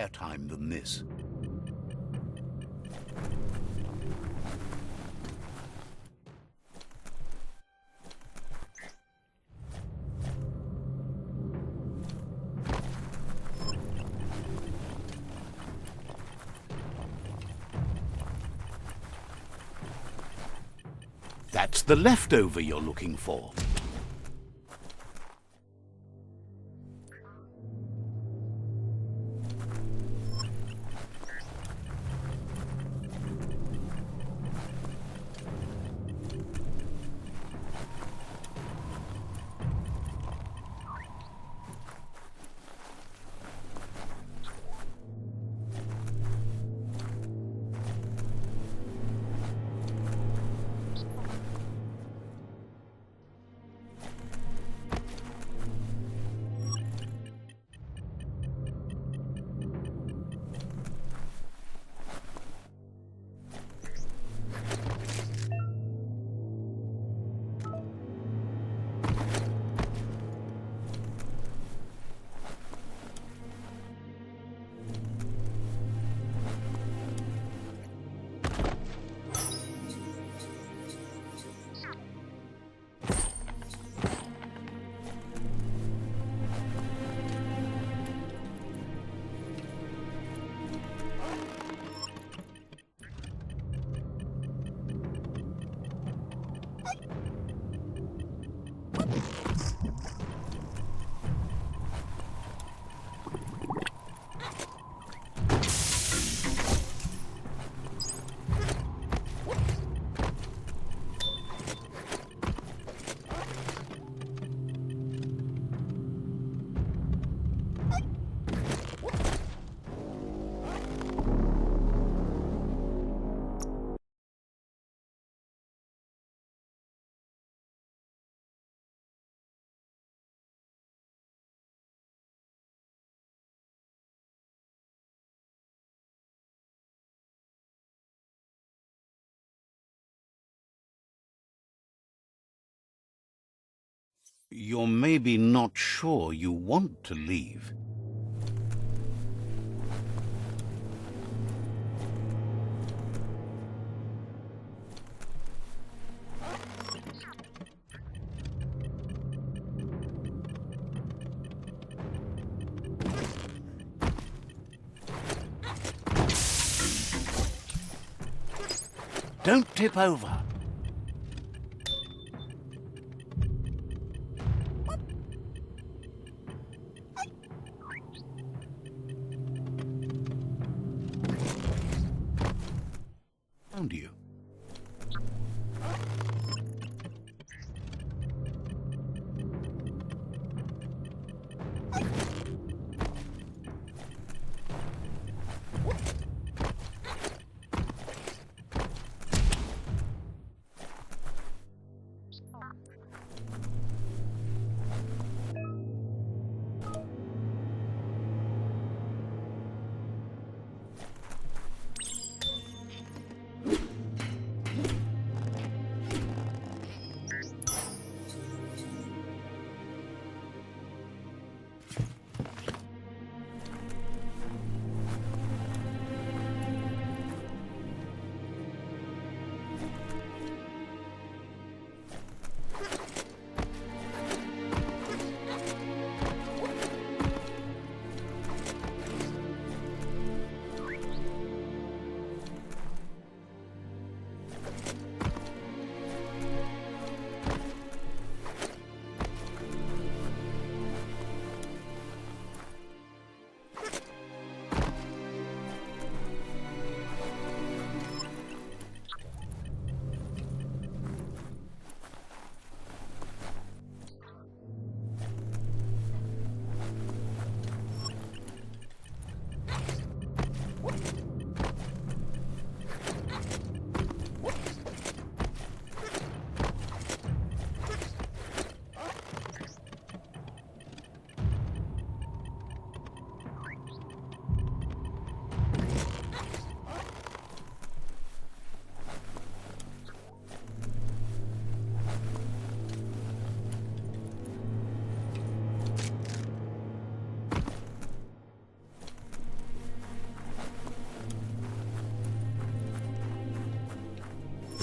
airtime than this. That's the leftover you're looking for. You're maybe not sure you want to leave. Don't tip over. Found you.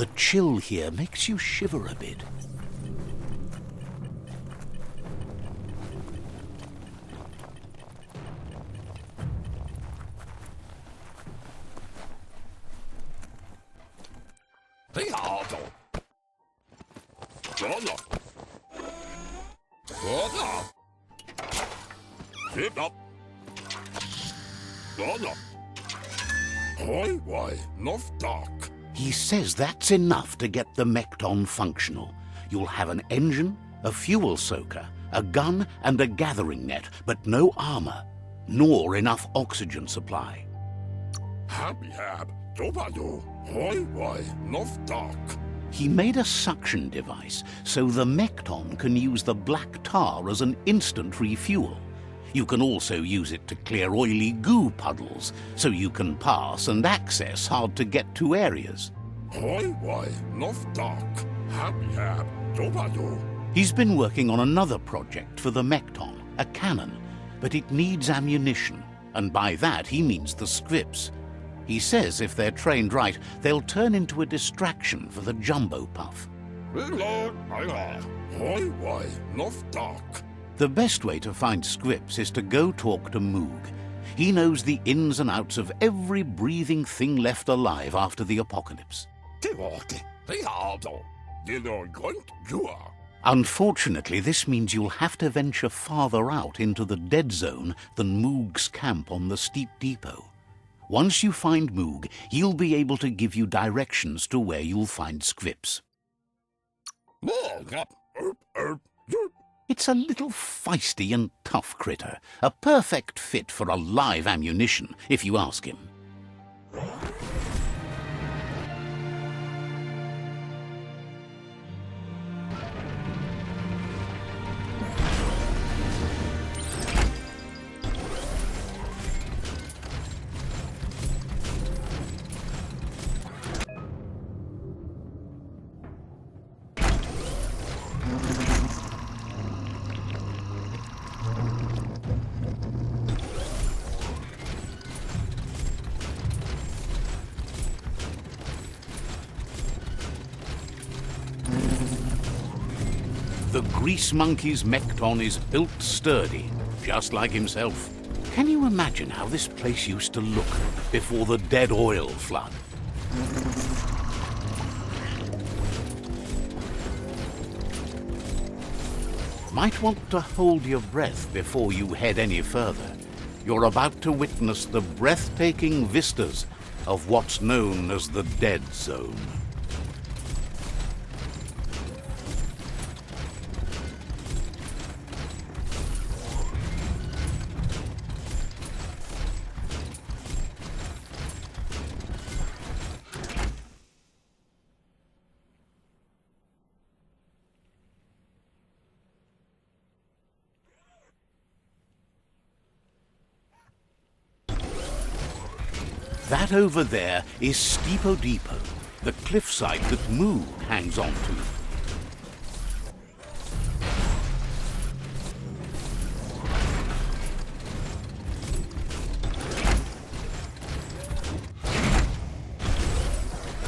The chill here makes you shiver a bit. Ricardo! Bullock! Bullock! Sit up! Bullock! Hoi, why, enough dark. He says that's enough to get the Mekton functional. You'll have an engine, a fuel soaker, a gun and a gathering net, but no armor, nor enough oxygen supply. Happy hab, dobado, hoi, why, enough dark. He made a suction device so the Mekton can use the black tar as an instant refuel. You can also use it to clear oily goo puddles, so you can pass and access hard-to-get-to areas. Hoi, why, enough dark. Happy hab, dobado. He's been working on another project for the Mekton, a cannon, but it needs ammunition, and by that he means the Scrips. He says if they're trained right, they'll turn into a distraction for the Jumbo Puff. Reload, hoi, why, enough dark. The best way to find Scrips is to go talk to Moog. He knows the ins and outs of every breathing thing left alive after the apocalypse. Unfortunately, this means you'll have to venture farther out into the dead zone than Moog's camp on the steep depot. Once you find Moog, he'll be able to give you directions to where you'll find Scrips. It's a little feisty and tough critter, a perfect fit for a live ammunition, if you ask him. The Grease Monkey's Mekton is built sturdy, just like himself. Can you imagine how this place used to look before the dead oil flood? Might want to hold your breath before you head any further. You're about to witness the breathtaking vistas of what's known as the Dead Zone. That over there is Steepo Depot, the cliffside that Moog hangs on to.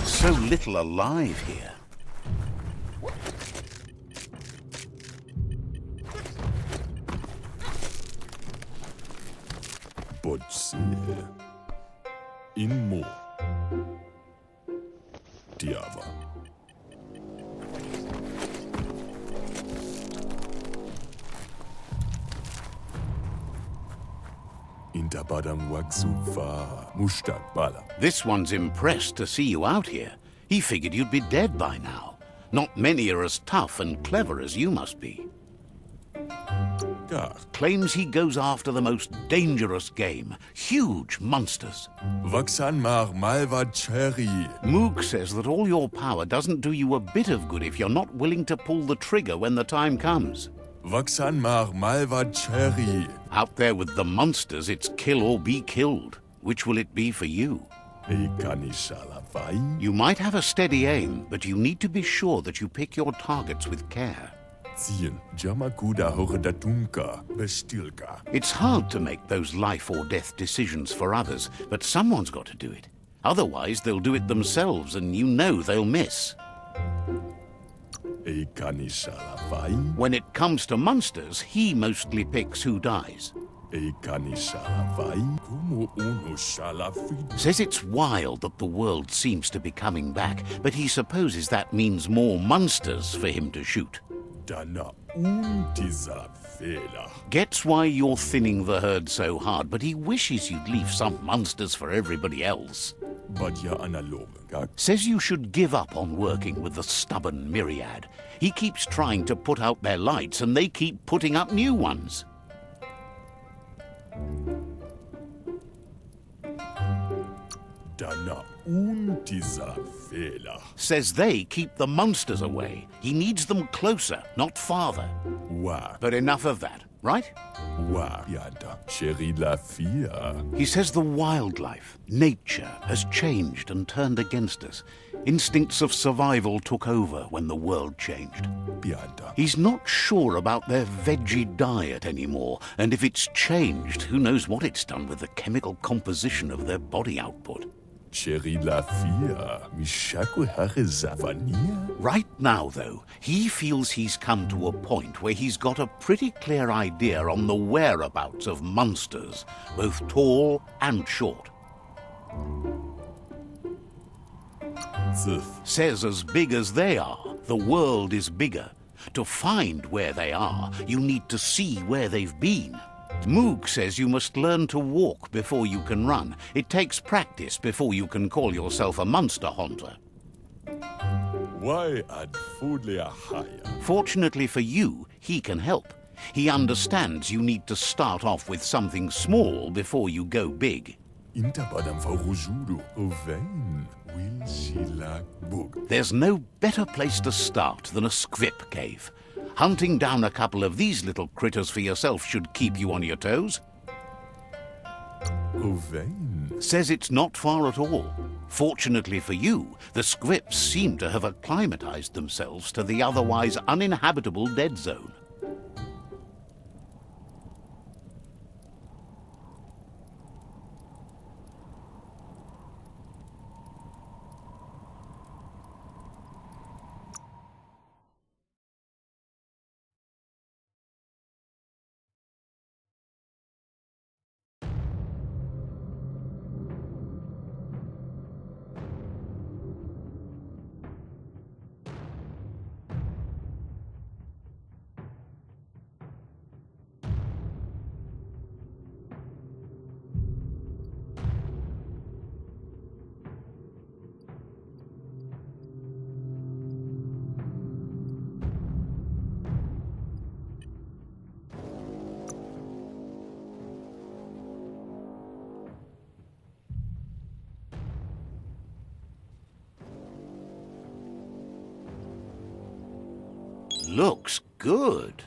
So little alive here. Inmo. Diava. Intabadam Waksufa Mustakbala. This one's impressed to see you out here. He figured you'd be dead by now. Not many are as tough and clever as you must be. Claims he goes after the most dangerous game, huge monsters. Vaksan mar malva cherry. Moog says that all your power doesn't do you a bit of good if you're not willing to pull the trigger when the time comes. Vaksan mar malva cherry. Out there with the monsters, it's kill or be killed. Which will it be for you? You might have a steady aim, but you need to be sure that you pick your targets with care. It's hard to make those life or death decisions for others, but someone's got to do it. Otherwise, they'll do it themselves, and you know they'll miss. When it comes to monsters, he mostly picks who dies. Says it's wild that the world seems to be coming back, but he supposes that means more monsters for him to shoot. Gets why you're thinning the herd so hard, but he wishes you'd leave some monsters for everybody else. Says you should give up on working with the stubborn Myriad. He keeps trying to put out their lights, and they keep putting up new ones. Says they keep the monsters away. He needs them closer, not farther. But enough of that, right? He says the wildlife, nature, has changed and turned against us. Instincts of survival took over when the world changed. He's not sure about their veggie diet anymore, and if it's changed, who knows what it's done with the chemical composition of their body output. Right now, though, he feels he's come to a point where he's got a pretty clear idea on the whereabouts of monsters, both tall and short. Says as big as they are, the world is bigger. To find where they are, you need to see where they've been. Moog says you must learn to walk before you can run. It takes practice before you can call yourself a monster hunter. Fortunately for you, he can help. He understands you need to start off with something small before you go big. There's no better place to start than a Squip cave. Hunting down a couple of these little critters for yourself should keep you on your toes. Says it's not far at all. Fortunately for you, the Squips seem to have acclimatized themselves to the otherwise uninhabitable dead zone. Looks good.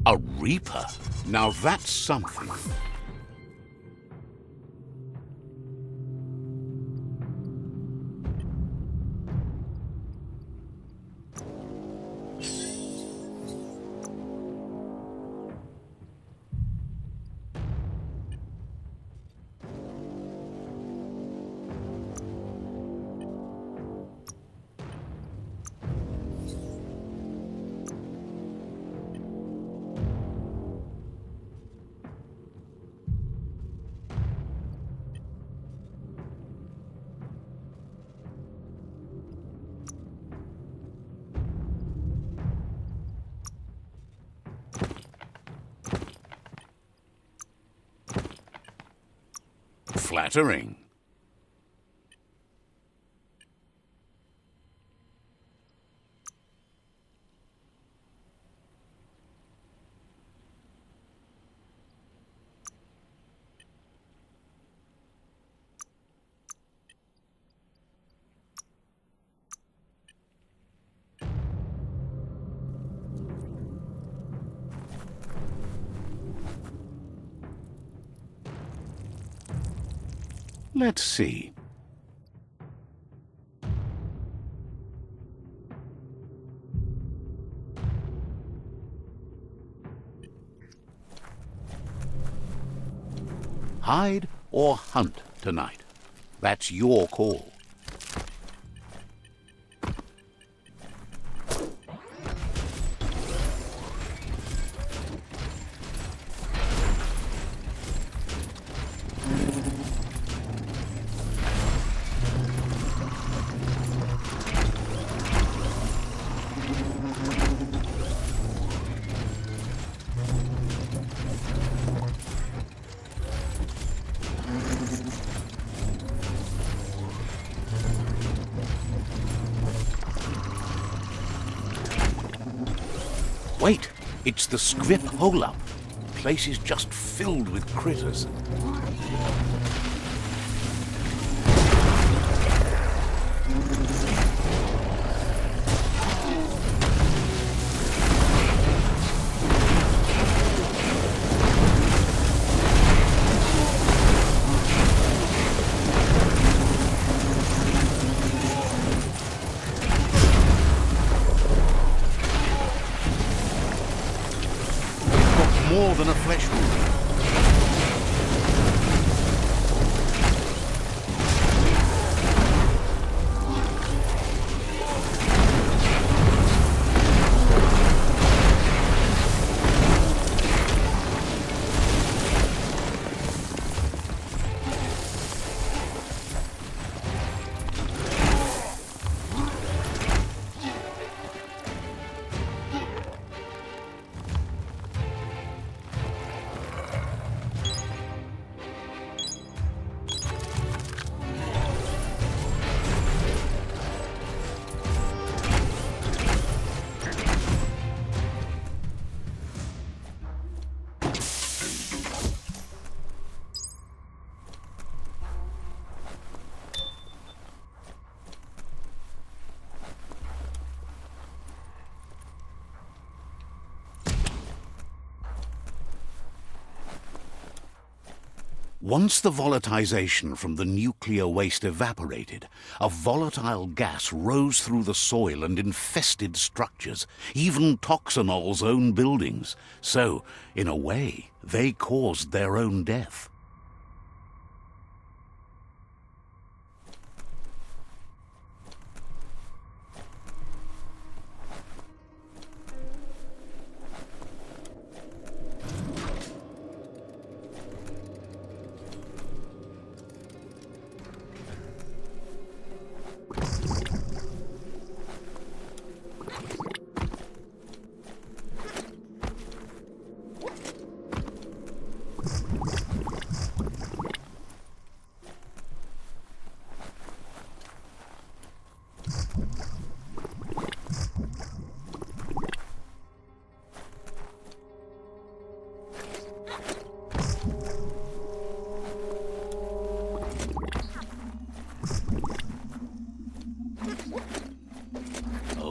A reaper? Now that's something. Flattering. Let's see. Hide or hunt tonight? That's your call. Wait, it's the Squip hole-up. Place is just filled with critters. More than a flesh wound. Once the volatilization from the nuclear waste evaporated, a volatile gas rose through the soil and infested structures, even Toxanol's own buildings. So, in a way, they caused their own death.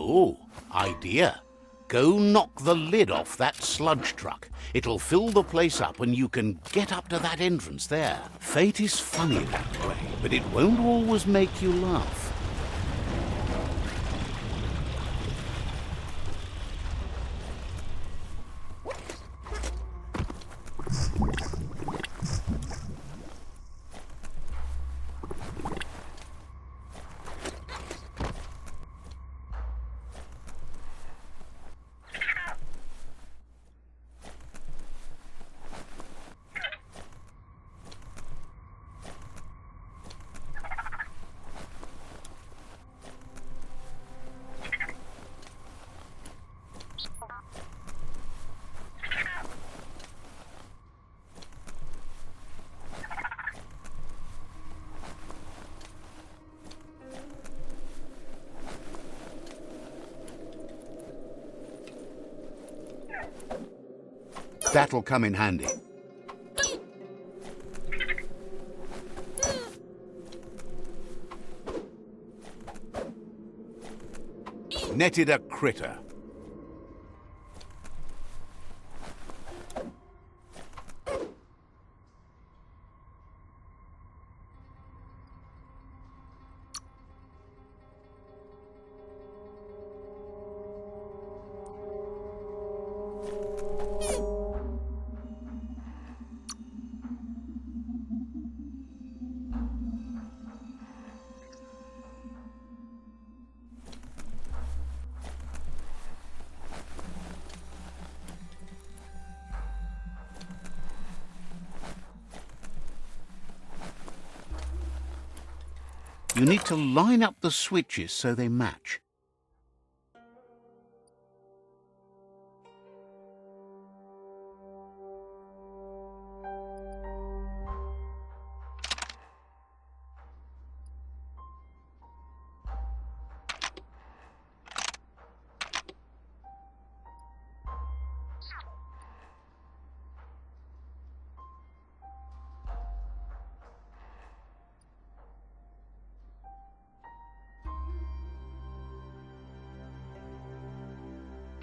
Oh, idea. Go knock the lid off that sludge truck. It'll fill the place up and you can get up to that entrance there. Fate is funny that way, but it won't always make you laugh. That'll come in handy. Netted a critter. You need to line up the switches so they match.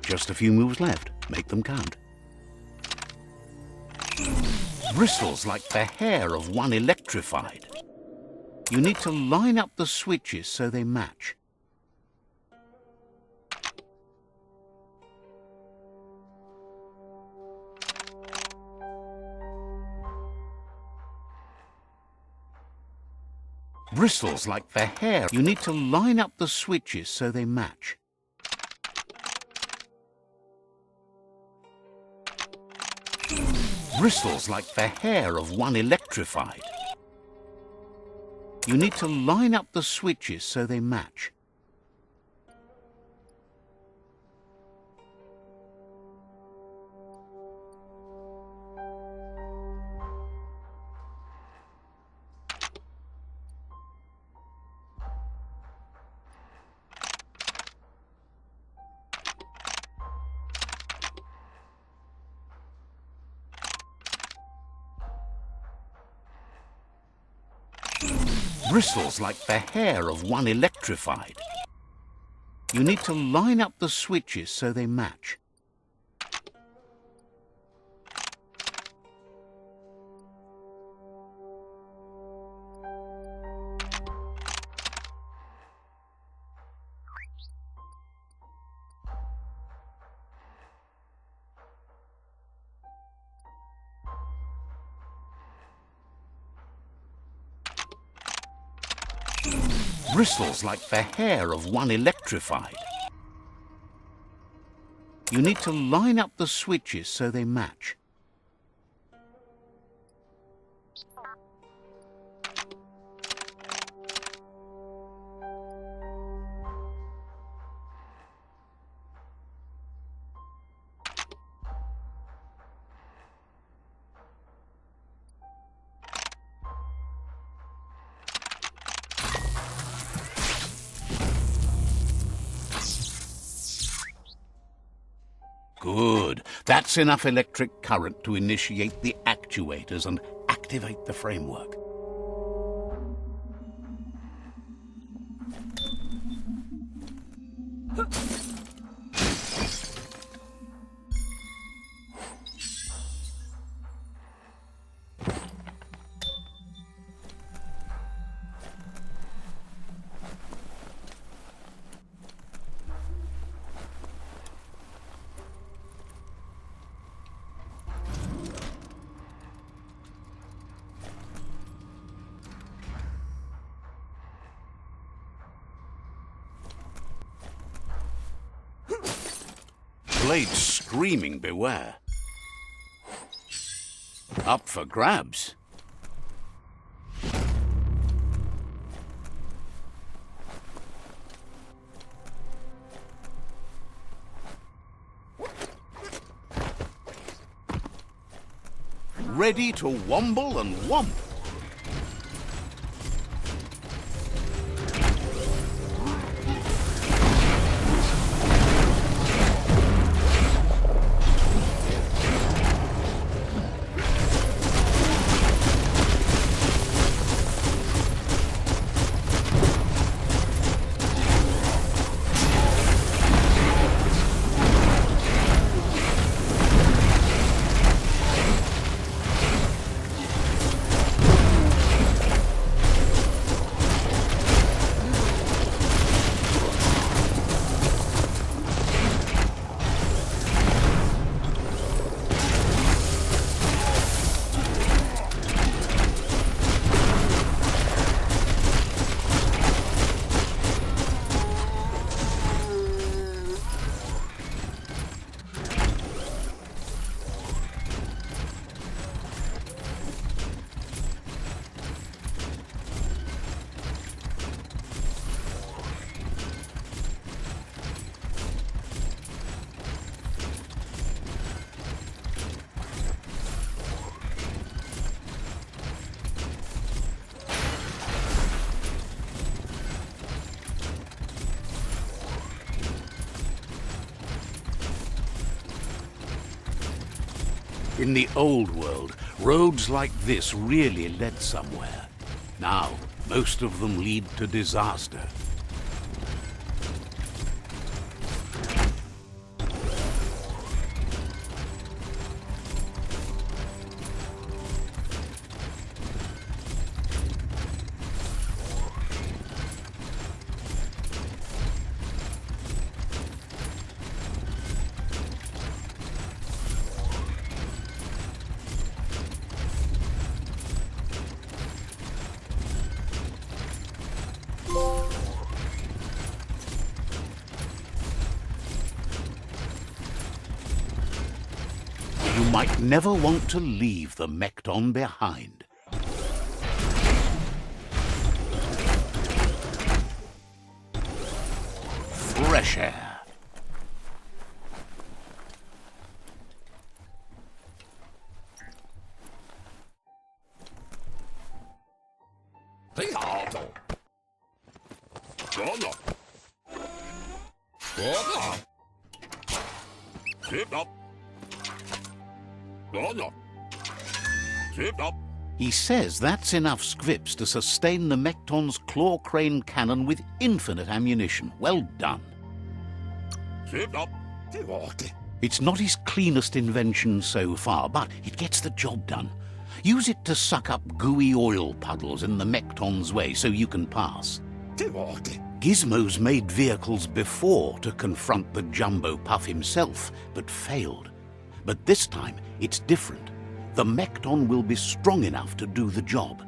Just a few moves left. Make them count. Bristles like the hair of one electrified. You need to line up the switches so they match. Bristles like the hair. You need to line up the switches so they match. Bristles like the hair of one electrified. You need to line up the switches so they match. Bristles like the hair of one electrified. You need to line up the switches so they match. Bristles like the hair of one electrified. You need to line up the switches so they match. Good. That's enough electric current to initiate the actuators and activate the framework. blade screaming beware. Up for grabs. Ready to womble and womp. In the old world, roads like this really led somewhere. Now, most of them lead to disaster. You might never want to leave the Mekton behind. Fresh air. He says that's enough scrips to sustain the Mekton's claw crane cannon with infinite ammunition. Well done. It's not his cleanest invention so far, but it gets the job done. Use it to suck up gooey oil puddles in the Mekton's way so you can pass. Gizmo's made vehicles before to confront the Jumbo Puff himself, but failed. But this time, it's different. The Mekton will be strong enough to do the job.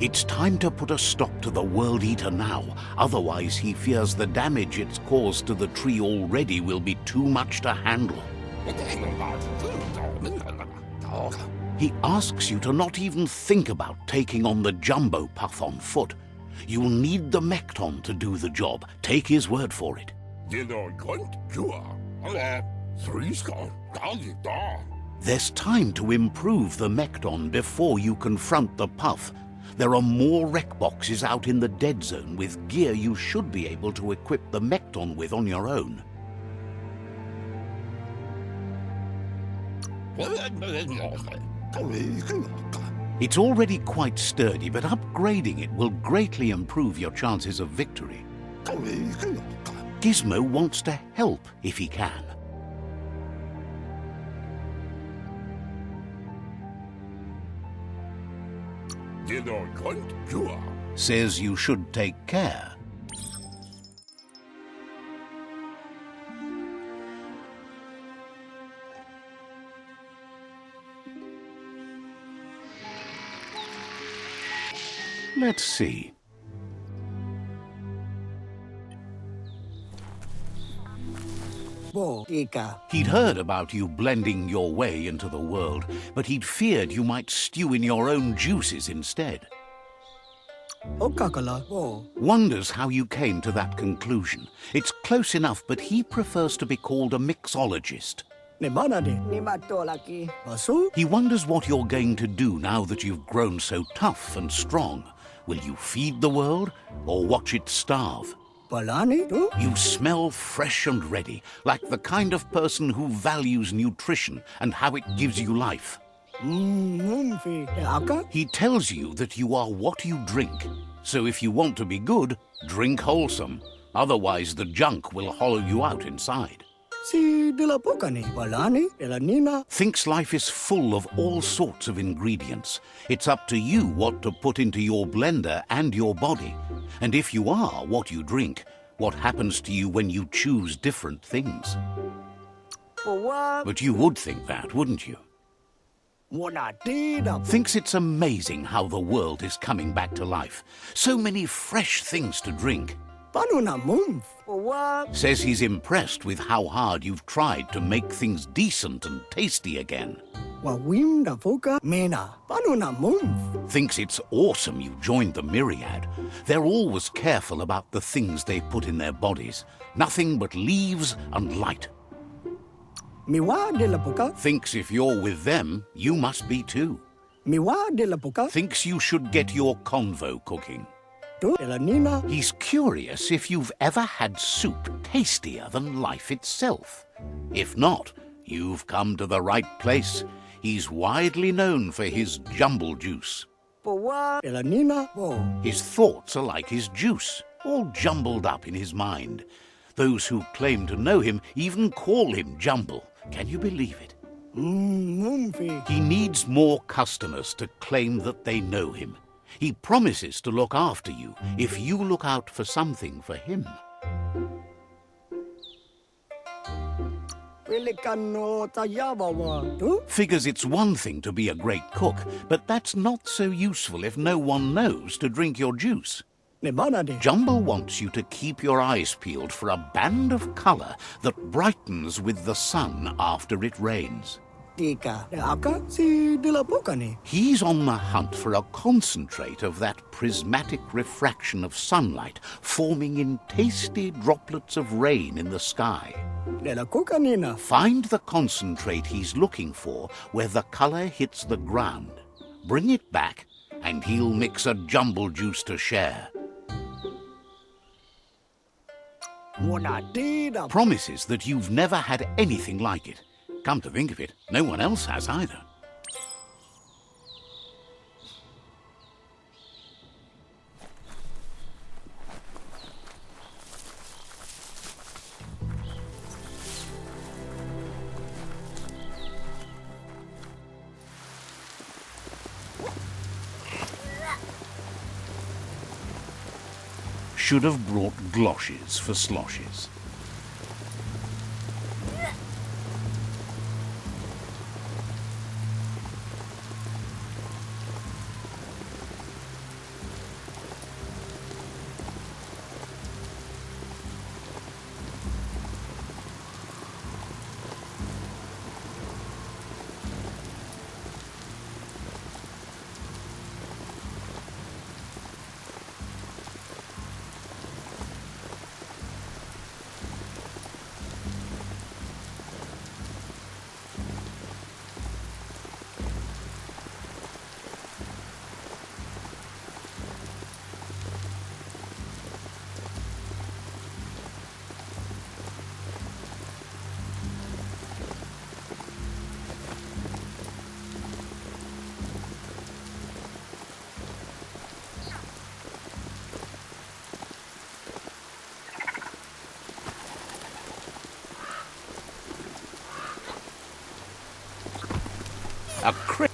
It's time to put a stop to the WORLDEATER now. Otherwise, he fears the damage it's caused to the tree already will be too much to handle. He asks you to not even think about taking on the Jumbo Puff on foot. You'll need the Mekton to do the job. Take his word for it. There's time to improve the Mekton before you confront the Puff. There are more wreck boxes out in the dead zone with gear you should be able to equip the Mekton with on your own. It's already quite sturdy, but upgrading it will greatly improve your chances of victory. Gizmo wants to help if he can. Says you should take care. Let's see. He'd heard about you blending your way into the world, but he'd feared you might stew in your own juices instead. Wonders how you came to that conclusion. It's close enough, but he prefers to be called a mixologist. He wonders what you're going to do now that you've grown so tough and strong. Will you feed the world or watch it starve? You smell fresh and ready, like the kind of person who values nutrition and how it gives you life. He tells you that you are what you drink. So if you want to be good, drink wholesome. Otherwise, the junk will hollow you out inside. Thinks life is full of all sorts of ingredients. It's up to you what to put into your blender and your body. And if you are what you drink, what happens to you when you choose different things? But you would think that, wouldn't you? Thinks it's amazing how the world is coming back to life. So many fresh things to drink. Says he's impressed with how hard you've tried to make things decent and tasty again. Thinks it's awesome you joined the Myriad. They're always careful about the things they put in their bodies. Nothing but leaves and light. Thinks if you're with them, you must be too. Thinks you should get your convo cooking. He's curious if you've ever had soup tastier than life itself. If not, you've come to the right place. He's widely known for his jumble juice. His thoughts are like his juice, all jumbled up in his mind. Those who claim to know him even call him Jumble. Can you believe it? He needs more customers to claim that they know him. He promises to look after you if you look out for something for him. Figures it's one thing to be a great cook, but that's not so useful if no one knows to drink your juice. Jumble wants you to keep your eyes peeled for a band of color that brightens with the sun after it rains. He's on the hunt for a concentrate of that prismatic refraction of sunlight forming in tasty droplets of rain in the sky. Find the concentrate he's looking for where the color hits the ground. Bring it back and he'll mix a jumble juice to share. Promises that you've never had anything like it. Come to think of it, no one else has either. Should have brought gloshes for sloshes. A crit.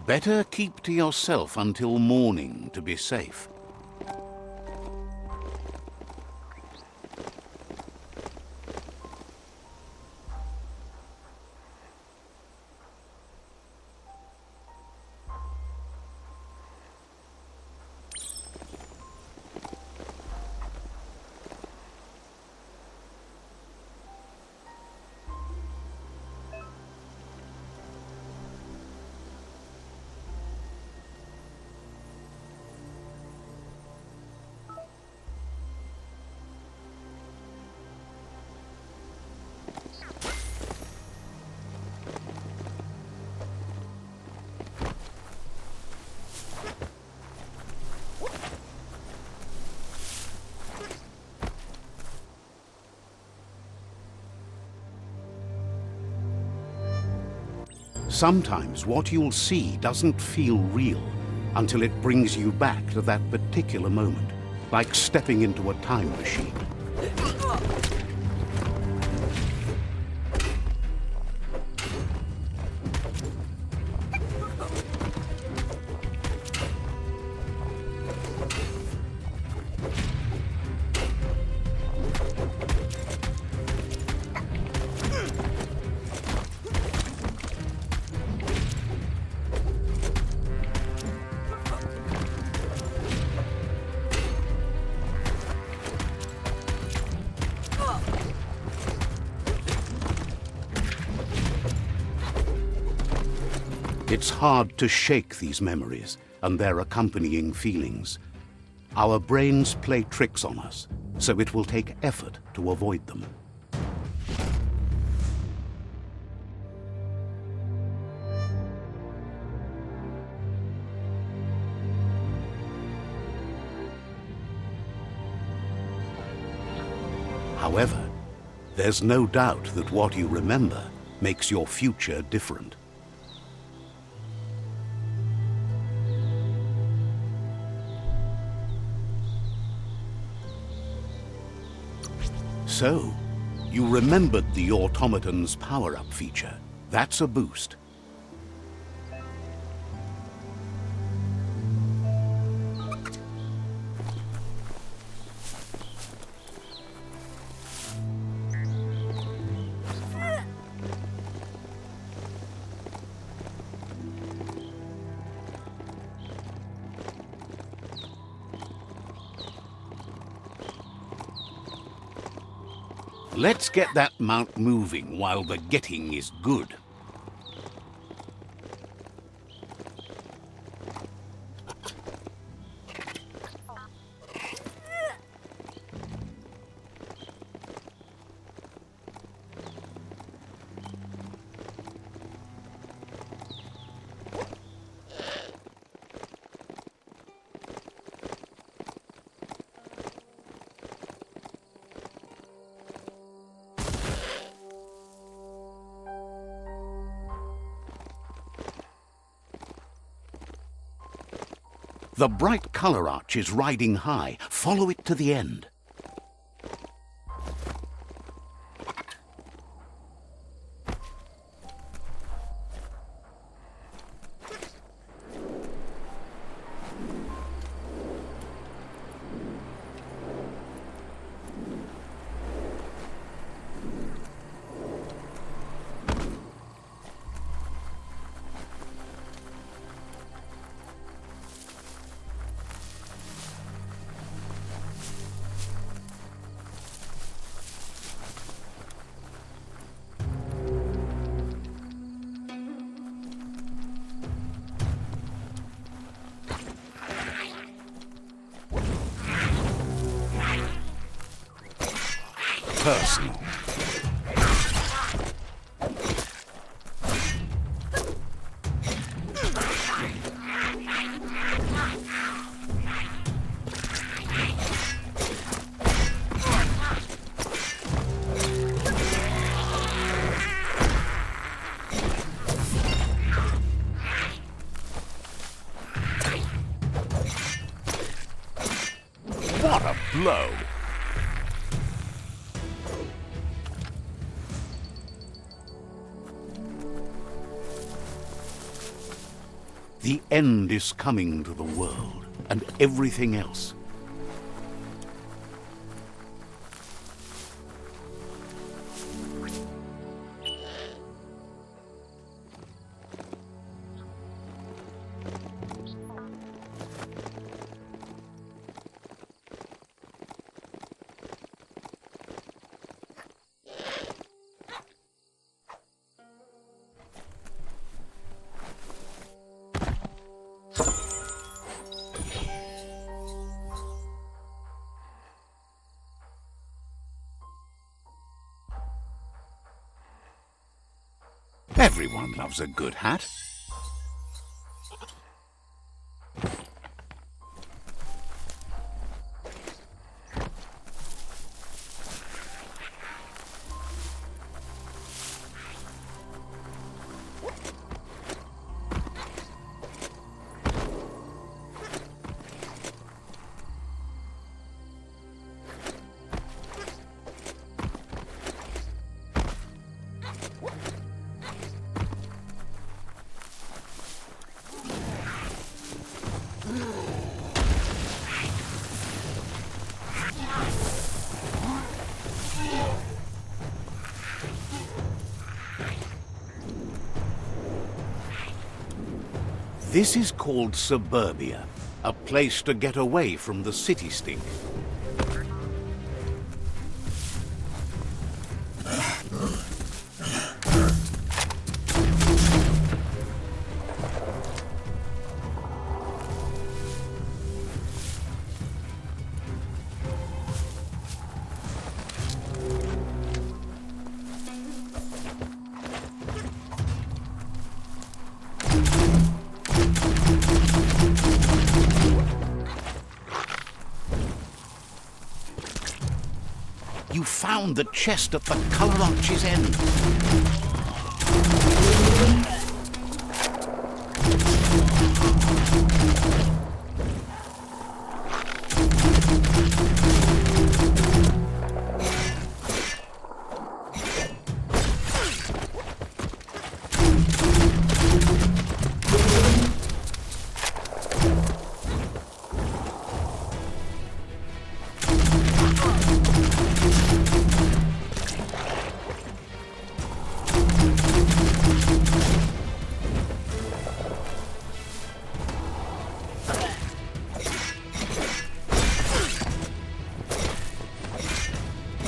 Better keep to yourself until morning to be safe. Sometimes what you'll see doesn't feel real until it brings you back to that particular moment, like stepping into a time machine. It's hard to shake these memories and their accompanying feelings. Our brains play tricks on us, so it will take effort to avoid them. However, there's no doubt that what you remember makes your future different. So, you remembered the automaton's power-up feature. That's a boost. Let's get that mount moving while the getting is good. The bright color arch is riding high. Follow it to the end. Personal. What a blow! The end is coming to the world, and everything else. Everyone loves a good hat. This is called suburbia, a place to get away from the city stink. You found the chest at the colour arch's end.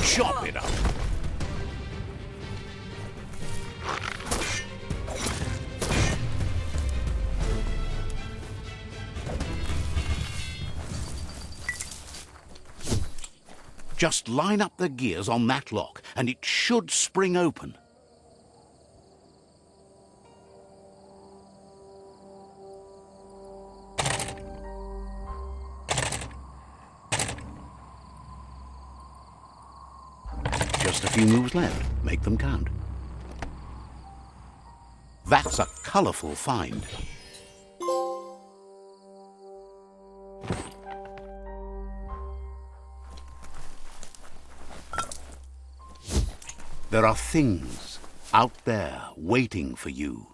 Chop it up. Just line up the gears on that lock, and it should spring open. Just a few moves left. Make them count. That's a colourful find. There are things out there waiting for you.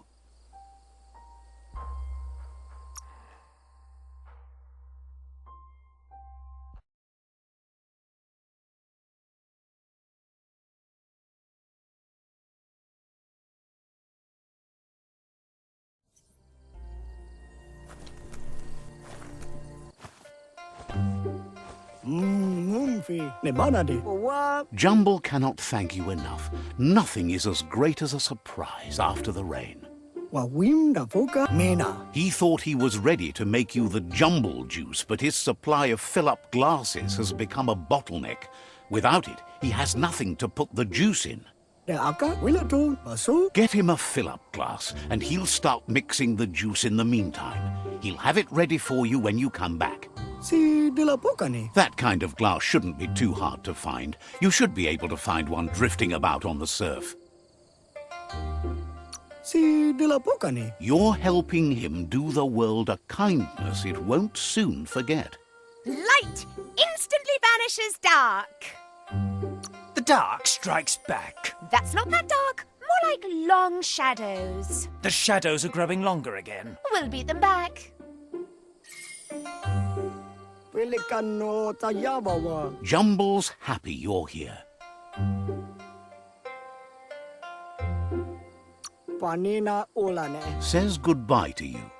Jumble cannot thank you enough. Nothing is as great as a surprise after the rain. He thought he was ready to make you the jumble juice, but his supply of fill-up glasses has become a bottleneck. Without it, he has nothing to put the juice in. Get him a fill-up glass, and he'll start mixing the juice in the meantime. He'll have it ready for you when you come back. That kind of glass shouldn't be too hard to find. You should be able to find one drifting about on the surf. You're helping him do the world a kindness it won't soon forget. Light instantly banishes dark. The dark strikes back. That's not that dark. More like long shadows. The shadows are growing longer again. We'll beat them back. Jumble's happy you're here. Says goodbye to you.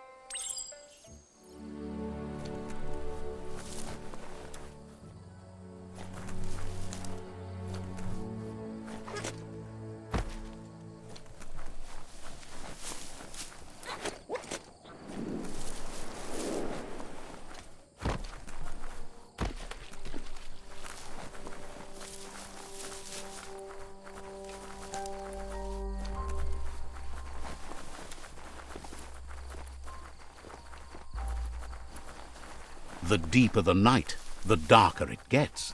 The deeper the night, the darker it gets.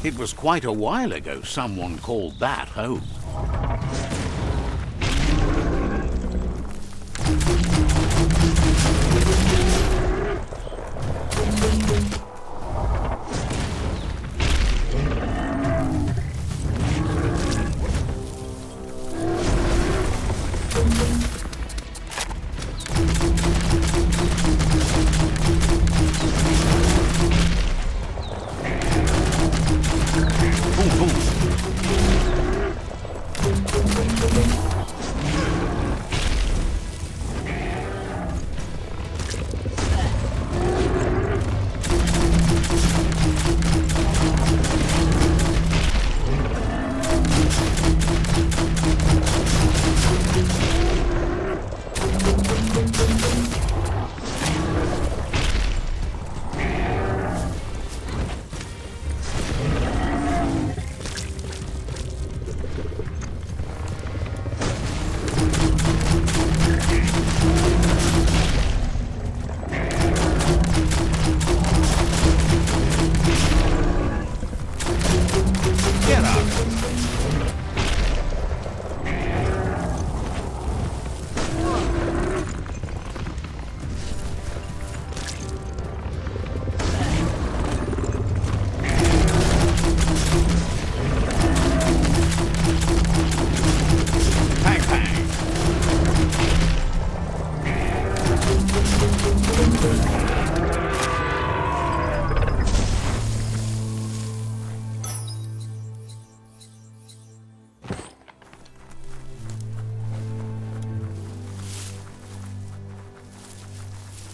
It was quite a while ago someone called that home.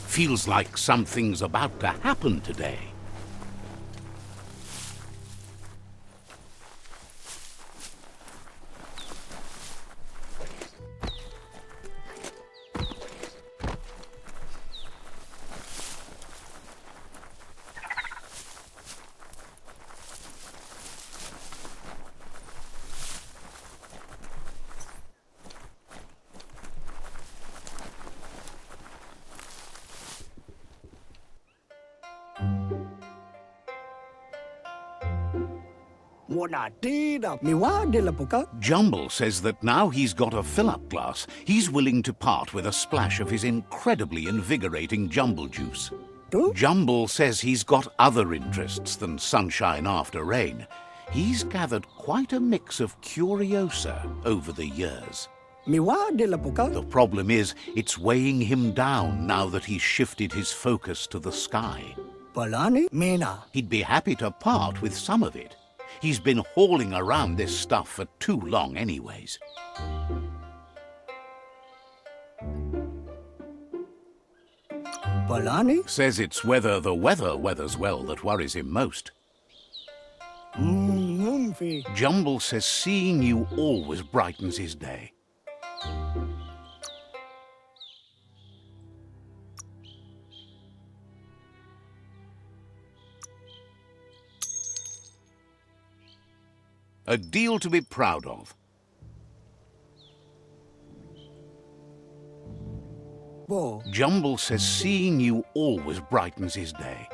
Feels like something's about to happen today. Jumble says that now he's got a fill-up glass, he's willing to part with a splash of his incredibly invigorating jumble juice. Jumble says he's got other interests than sunshine after rain. He's gathered quite a mix of curiosa over the years. Miwa de la poka. The problem is, it's weighing him down now that he's shifted his focus to the sky. Palani Mena. He'd be happy to part with some of it. He's been hauling around this stuff for too long anyways. Palani? Says it's whether the weather weathers well that worries him most. Mumfi. Jumble says seeing you always brightens his day. A deal to be proud of. Bo. Jumble says seeing you always brightens his day.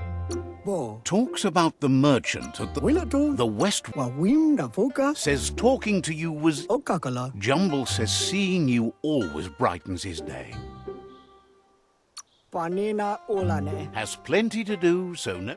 Bo. Talks about the merchant at the Wilato. West. Wa wim da foka. Says talking to you was... Okakala. Jumble says seeing you always brightens his day. Panina olane. Has plenty to do, so no...